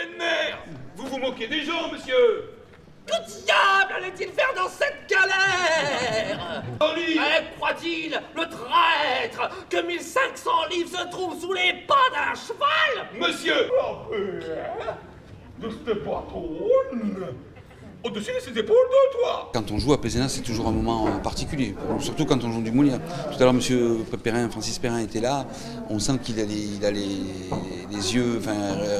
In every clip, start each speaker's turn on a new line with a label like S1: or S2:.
S1: pleine mer. Vous vous moquez des gens, monsieur.
S2: Que diable allait-il faire dans cette galère? Croit-il, le traître, que 1500 livres se trouvent sous les pas d'un cheval?
S1: Monsieur. De cette patronne au-dessus de ses épaules de toi.
S3: Quand on joue à Pézenas, c'est toujours un moment particulier, surtout quand on joue du Molière. Tout à l'heure, monsieur Francis Perrin était là, on sent qu'il a les yeux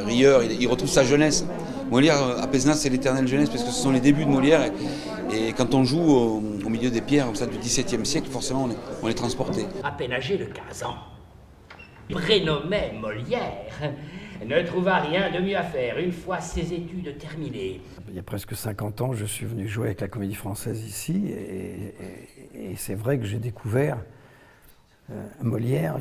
S3: rieurs, il retrouve sa jeunesse. Molière, à Pézenas, c'est l'éternelle jeunesse, parce que ce sont les débuts de Molière, et quand on joue au milieu des pierres comme ça, du XVIIe siècle, forcément, on est transporté.
S2: À peine âgé de 15 ans, prénommé Molière, ne trouva rien de mieux à faire une fois ses études terminées.
S4: Il y a presque 50 ans, je suis venu jouer avec la Comédie Française ici, et c'est vrai que j'ai découvert Molière.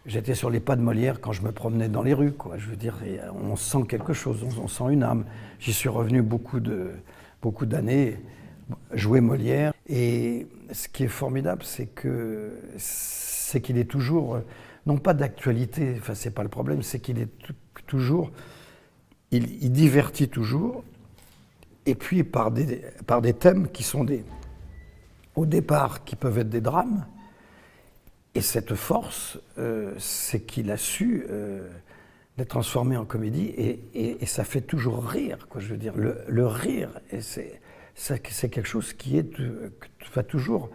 S4: J'étais sur les pas de Molière quand je me promenais dans les rues, quoi. Je veux dire, on sent quelque chose, on sent une âme. J'y suis revenu beaucoup d'années jouer Molière, et ce qui est formidable, c'est qu'il est toujours, non pas d'actualité, enfin c'est pas le problème, c'est qu'il est toujours, il divertit toujours, et puis par des thèmes qui sont au départ, qui peuvent être des drames. Et cette force, c'est qu'il a su les transformer en comédie, et ça fait toujours rire, quoi. Je veux dire, le rire, et c'est quelque chose qui est toujours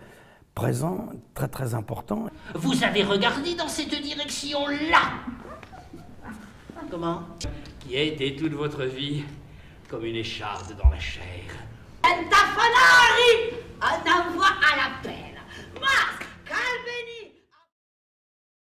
S4: présent, très très important.
S2: Vous avez regardé dans cette direction-là? Comment? Qui a été toute votre vie comme une écharde dans la chair. Entafanari! Un envoi à l'appel! Mas, Calveni!